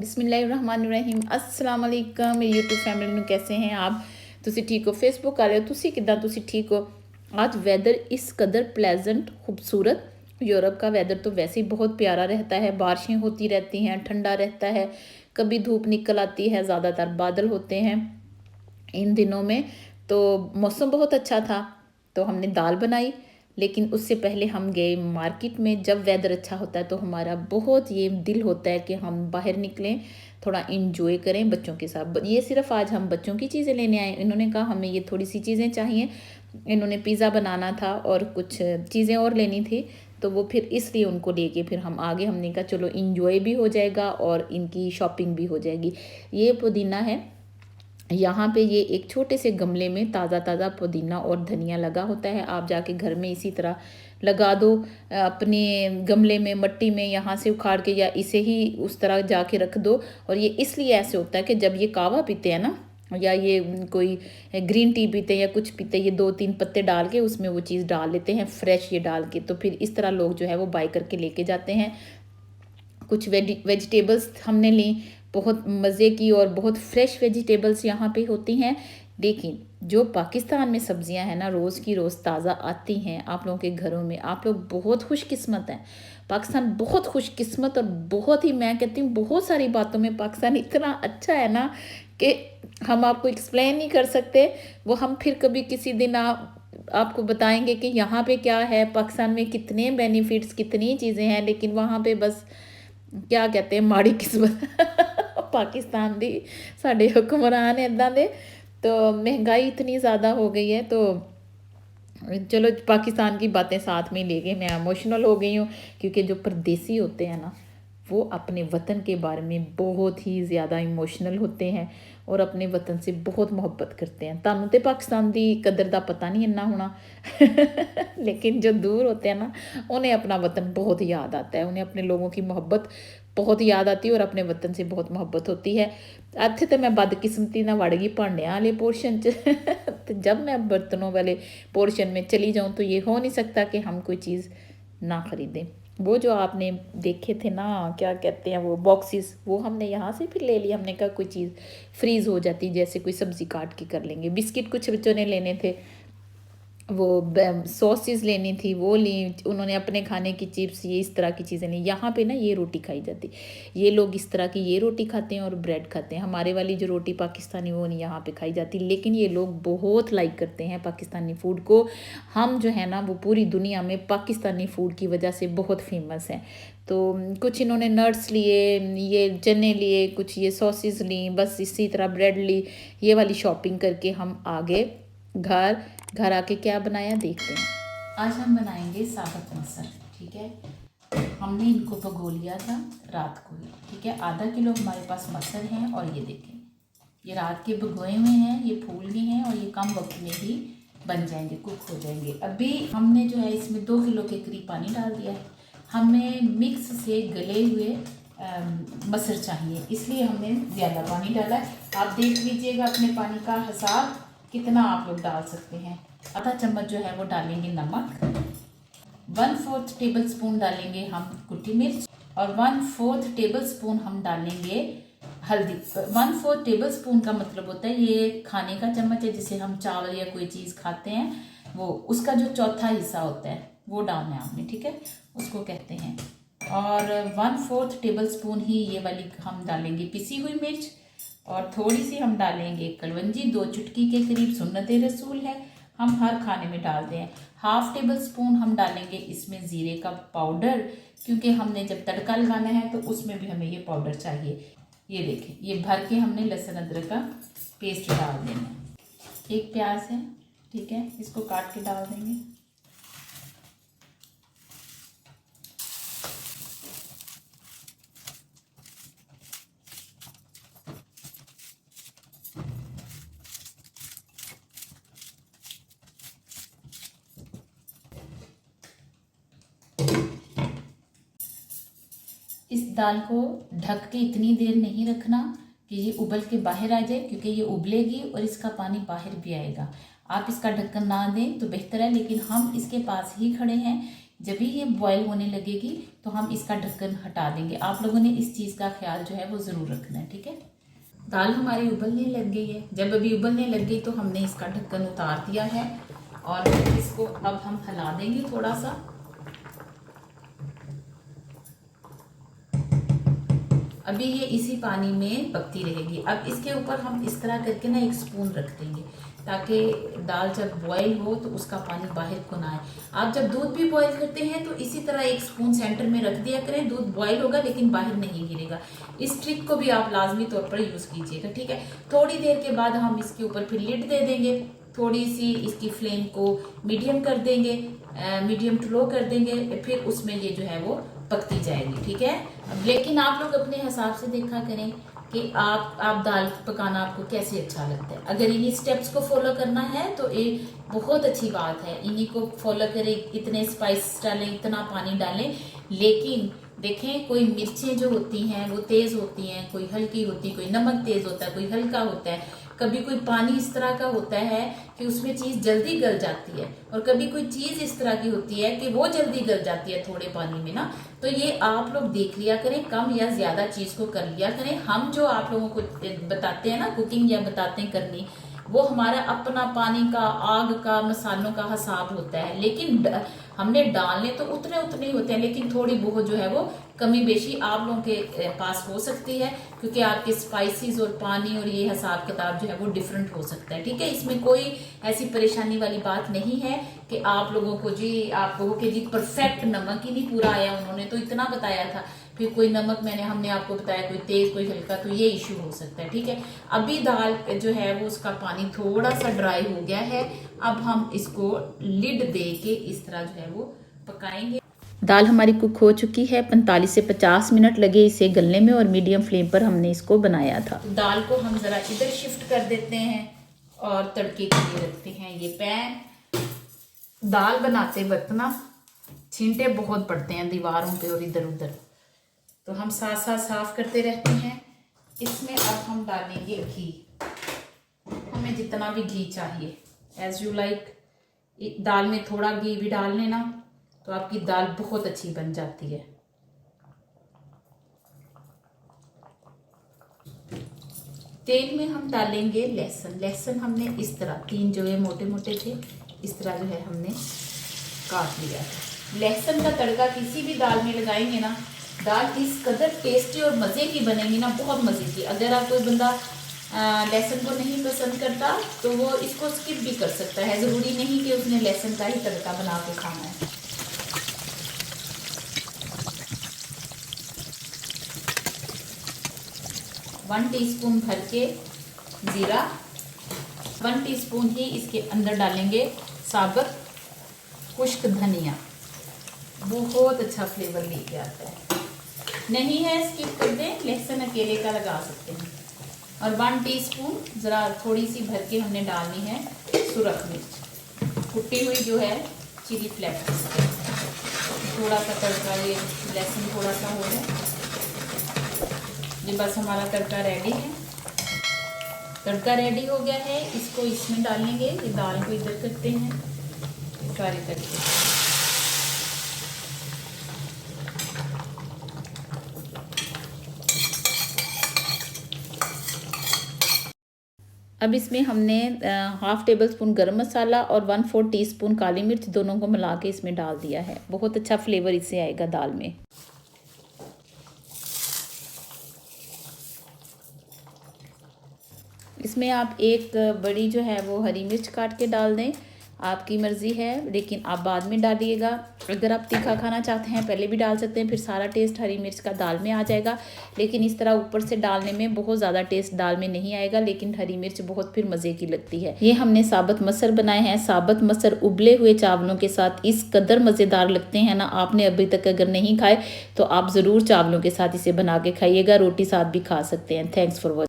बिस्मिल्लाहिर्रहमानिर्रहीम अस्सलाम वालेकुम मेरी यूट्यूब फैमिली ਨੂੰ कैसे हैं आप ਤੁਸੀਂ ठीक हो फेसबुक वाले हो ਤੁਸੀਂ ਕਿਦਾਂ ਤੁਸੀਂ ठीक हो। आज वेदर इस कदर प्लेजेंट खूबसूरत। यूरोप का वेदर तो वैसे ही बहुत प्यारा रहता है, बारिशें होती रहती हैं, ठंडा रहता है, कभी धूप निकल आती है, ज़्यादातर बादल होते हैं इन दिनों में। तो मौसम बहुत अच्छा था तो हमने दाल बनाई, लेकिन उससे पहले हम गए मार्केट में। जब वेदर अच्छा होता है तो हमारा बहुत ये दिल होता है कि हम बाहर निकलें, थोड़ा इंजॉय करें बच्चों के साथ। ये सिर्फ आज हम बच्चों की चीज़ें लेने आए, इन्होंने कहा हमें ये थोड़ी सी चीज़ें चाहिए, इन्होंने पिज़्ज़ा बनाना था और कुछ चीज़ें और लेनी थी, तो वो फिर इसलिए उनको लेके फिर हम आगे, हमने कहा चलो इंजॉय भी हो जाएगा और इनकी शॉपिंग भी हो जाएगी। ये पुदीना है, यहाँ पे ये एक छोटे से गमले में ताज़ा ताज़ा पुदीना और धनिया लगा होता है। आप जाके घर में इसी तरह लगा दो, अपने गमले में मिट्टी में, यहाँ से उखाड़ के या इसे ही उस तरह जाके रख दो। और ये इसलिए ऐसे होता है कि जब ये कावा पीते हैं ना, या ये कोई ग्रीन टी पीते हैं या कुछ पीते हैं, ये 2-3 पत्ते डाल के उसमें वो चीज़ डाल लेते हैं फ्रेश ये डाल के, तो फिर इस तरह लोग जो है वो बाई करके लेके जाते हैं। कुछ वेजिटेबल्स हमने ली, बहुत मज़े की और बहुत फ्रेश वेजिटेबल्स यहाँ पे होती हैं। लेकिन जो पाकिस्तान में सब्जियां हैं ना, रोज़ की रोज़ ताज़ा आती हैं आप लोगों के घरों में। आप लोग बहुत खुशकिस्मत हैं, पाकिस्तान बहुत खुशकिस्मत और बहुत ही, मैं कहती हूँ बहुत सारी बातों में पाकिस्तान इतना अच्छा है ना कि हम आपको एक्सप्लेन नहीं कर सकते। वो हम फिर कभी किसी दिन आपको बताएंगे कि यहाँ पे क्या है, पाकिस्तान में कितने बेनिफिट्स, कितनी चीज़ें हैं। लेकिन वहाँ पे बस क्या कहते हैं, माड़ी किस्मत पाकिस्तान दी, साढ़े हुक्मरान इदां दे। तो महंगाई इतनी ज़्यादा हो गई है, तो चलो पाकिस्तान की बातें साथ में ले गए। मैं इमोशनल हो गई हूँ क्योंकि जो परदेसी होते हैं ना, वो अपने वतन के बारे में बहुत ही ज़्यादा इमोशनल होते हैं और अपने वतन से बहुत मोहब्बत करते हैं। तुहानू तो पाकिस्तान की कदर का पता नहीं इन्ना होना लेकिन जो दूर होते हैं ना, उन्हें अपना वतन बहुत याद आता है, उन्हें अपने लोगों की मोहब्बत बहुत याद आती है और अपने वतन से बहुत मोहब्बत होती है। इत्थे तो मैं बदकिस्मती ना वड़ गई भांडियां वाले पोर्शन च तो जब मैं बर्तनों वाले पोर्शन में चली जाऊँ तो ये हो नहीं सकता कि हम कोई चीज़ ना ख़रीदें। वो जो आपने देखे थे ना, क्या कहते हैं वो बॉक्सेस, वो हमने यहाँ से फिर ले लिया। हमने कहा कोई चीज़ फ्रीज़ हो जाती, जैसे कोई सब्ज़ी काट के कर लेंगे। बिस्किट कुछ बच्चों ने लेने थे, वो सॉसेस लेनी थी, वो ली उन्होंने। अपने खाने की चिप्स, ये इस तरह की चीज़ें नहीं। यहाँ पे ना ये रोटी खाई जाती, ये लोग इस तरह की ये रोटी खाते हैं और ब्रेड खाते हैं। हमारे वाली जो रोटी पाकिस्तानी, वो नहीं यहाँ पे खाई जाती। लेकिन ये लोग बहुत लाइक करते हैं पाकिस्तानी फ़ूड को। हम जो है ना, वो पूरी दुनिया में पाकिस्तानी फ़ूड की वजह से बहुत फेमस हैं। तो कुछ इन्होंने नट्स लिए, ये चने लिए, कुछ ये सॉसेस ली, बस इसी तरह ब्रेड ली। ये वाली शॉपिंग करके हम आ गए घर। घर आके क्या बनाया देखते हैं। आज हम बनाएंगे साबुत मसर, ठीक है। हमने इनको भिगो लिया था रात को ही, ठीक है। आधा किलो हमारे पास मसर हैं और ये देखें, ये रात के भिगोए हुए हैं, ये फूल गए हैं और ये कम वक्त में ही बन जाएंगे, कुक हो जाएंगे। अभी हमने जो है इसमें 2 किलो के करीब पानी डाल दिया है। हमें मिक्स से गले हुए मसर चाहिए, इसलिए हमने ज़्यादा पानी डाला है। आप देख लीजिएगा अपने पानी का हिसाब कितना आप लोग डाल सकते हैं। आधा चम्मच जो है वो डालेंगे नमक, 1/4 टेबल स्पून डालेंगे हम कुटी मिर्च और 1/4 टेबल स्पून हम डालेंगे हल्दी। 1/4 टेबल स्पून का मतलब होता है ये खाने का चम्मच है, जिसे हम चावल या कोई चीज़ खाते हैं, वो उसका जो चौथा हिस्सा होता है वो डालना है आपने, ठीक है, उसको कहते हैं। और 1/4 टेबल स्पून ही ये वाली हम डालेंगे पिसी हुई मिर्च, और थोड़ी सी हम डालेंगे कलवंजी, 2 चुटकी के करीब सुन्नत रसूल है, हम हर खाने में डालते हैं। 1/2 टेबल स्पून हम डालेंगे इसमें ज़ीरे का पाउडर, क्योंकि हमने जब तड़का लगाना है तो उसमें भी हमें ये पाउडर चाहिए। ये देखें, ये भर के हमने लहसुन अदरक का पेस्ट डाल देना है। एक प्याज है, ठीक है, इसको काट के डाल देंगे। इस दाल को ढक के इतनी देर नहीं रखना कि ये उबल के बाहर आ जाए, क्योंकि ये उबलेगी और इसका पानी बाहर भी आएगा। आप इसका ढक्कन ना दें तो बेहतर है, लेकिन हम इसके पास ही खड़े हैं जब भी ये बॉयल होने लगेगी तो हम इसका ढक्कन हटा देंगे। आप लोगों ने इस चीज़ का ख्याल जो है वो ज़रूर रखना है, ठीक है। दाल हमारी उबलने लग गई है। जब अभी उबलने लग गई तो हमने इसका ढक्कन उतार दिया है और इसको अब हम हिला देंगे थोड़ा सा। अभी ये इसी पानी में पकती रहेगी। अब इसके ऊपर हम इस तरह करके ना एक स्पून रख देंगे ताकि दाल जब बॉईल हो तो उसका पानी बाहर को ना आए। आप जब दूध भी बॉईल करते हैं तो इसी तरह एक स्पून सेंटर में रख दिया करें, दूध बॉईल होगा लेकिन बाहर नहीं गिरेगा। इस ट्रिक को भी आप लाजमी तौर पर यूज़ कीजिएगा, ठीक है। थोड़ी देर के बाद हम इसके ऊपर फिर लिड दे देंगे, थोड़ी सी इसकी फ्लेम को मीडियम कर देंगे, मीडियम टू लो कर देंगे, फिर उसमें ये जो है वो पकती जाएगी, ठीक है। अब लेकिन आप लोग अपने हिसाब से देखा करें कि आप दाल पकाना आपको कैसे अच्छा लगता है। अगर इन्हीं स्टेप्स को फॉलो करना है तो ये बहुत अच्छी बात है, इन्हीं को फॉलो करें। इतने स्पाइस डालें, इतना पानी डालें, लेकिन देखें कोई मिर्चें जो होती हैं वो तेज़ होती हैं, कोई हल्की होती है, कोई नमक तेज़ होता है, कोई हल्का होता है, कभी कोई पानी इस तरह का होता है कि उसमें चीज़ जल्दी गल जाती है, और कभी कोई चीज़ इस तरह की होती है कि वो जल्दी गल जाती है थोड़े पानी में ना। तो ये आप लोग देख लिया करें, कम या ज़्यादा चीज़ को कर लिया करें। हम जो आप लोगों को बताते हैं ना कुकिंग या बताते हैं करनी, वो हमारा अपना पानी का, आग का, मसालों का हिसाब होता है, लेकिन हमने डालने तो उतने उतने ही होते हैं, लेकिन थोड़ी बहुत जो है वो कमी बेशी आप लोगों के पास हो सकती है, क्योंकि आपके स्पाइसेस और पानी और ये हिसाब किताब जो है वो डिफरेंट हो सकता है, ठीक है। इसमें कोई ऐसी परेशानी वाली बात नहीं है कि आप लोगों को जी परफेक्ट नमक ही नहीं पूरा आया, उन्होंने तो इतना बताया था, फिर कोई नमक हमने आपको बताया कोई तेज कोई हल्का, तो ये इश्यू हो सकता है, ठीक है। अभी दाल जो है वो उसका पानी थोड़ा सा ड्राई हो गया है। अब हम इसको लिड दे के इस तरह जो है वो पकाएंगे। दाल हमारी कुक हो चुकी है, 45 से 50 मिनट लगे इसे गलने में, और मीडियम फ्लेम पर हमने इसको बनाया था। तो दाल को हम ज़रा इधर शिफ्ट कर देते हैं और तड़के के लिए रखते हैं ये पैन। दाल बनाते वक्त ना छींटे बहुत पड़ते हैं दीवारों पे और इधर उधर, तो हम साथ साथ साफ करते रहते हैं। इसमें अब हम डालेंगे घी, हमें जितना भी घी चाहिए एज यू लाइक। दाल में थोड़ा घी भी डाल लेना तो आपकी दाल बहुत अच्छी बन जाती है। तेल में हम डालेंगे लहसुन। लहसुन हमने इस तरह 3 जो है मोटे मोटे थे, इस तरह जो है हमने काट लिया है। लहसुन का तड़का किसी भी दाल में लगाएंगे ना, दाल इस कदर टेस्टी और मज़े की बनेगी ना, बहुत मज़े की। अगर आप कोई बंदा लहसुन को नहीं पसंद करता तो वो इसको स्किप भी कर सकता है, ज़रूरी नहीं कि उसने लहसुन का ही तड़का बना के खाना है। वन टीस्पून भर के ज़ीरा, 1 टीस्पून ही इसके अंदर डालेंगे साबुत खुश्क धनिया, बहुत अच्छा फ्लेवर लेके आता है। नहीं है स्किप कर दें, लहसुन अकेले का लगा सकते हैं। और 1 टीस्पून ज़रा थोड़ी सी भर के हमने डालनी है सुरख मिर्च, कुटी हुई जो है चिली फ्लेक्स। थोड़ा सा तड़का, ये लहसुन थोड़ा सा हो जाए, ये बस हमारा तड़का रेडी है। तड़का रेडी हो गया है, इसको इसमें डालेंगे। ये दाल को इधर करते हैं, सारे तड़के। अब इसमें हमने 1/2 टेबल स्पून गरम मसाला और 1/4 टीस्पून काली मिर्च दोनों को मिला के इसमें डाल दिया है। बहुत अच्छा फ्लेवर इससे आएगा दाल में। इसमें आप एक बड़ी जो है वो हरी मिर्च काट के डाल दें, आपकी मर्ज़ी है, लेकिन आप बाद में डालिएगा। अगर आप तीखा खाना चाहते हैं पहले भी डाल सकते हैं, फिर सारा टेस्ट हरी मिर्च का दाल में आ जाएगा। लेकिन इस तरह ऊपर से डालने में बहुत ज़्यादा टेस्ट दाल में नहीं आएगा, लेकिन हरी मिर्च बहुत फिर मज़े की लगती है। ये हमने साबुत मसर बनाए हैं। साबुत मसर उबले हुए चावलों के साथ इस कदर मज़ेदार लगते हैं ना, आपने अभी तक अगर नहीं खाए तो आप ज़रूर चावलों के साथ इसे बना के खाइएगा। रोटी साथ भी खा सकते हैं। Thanks for watching.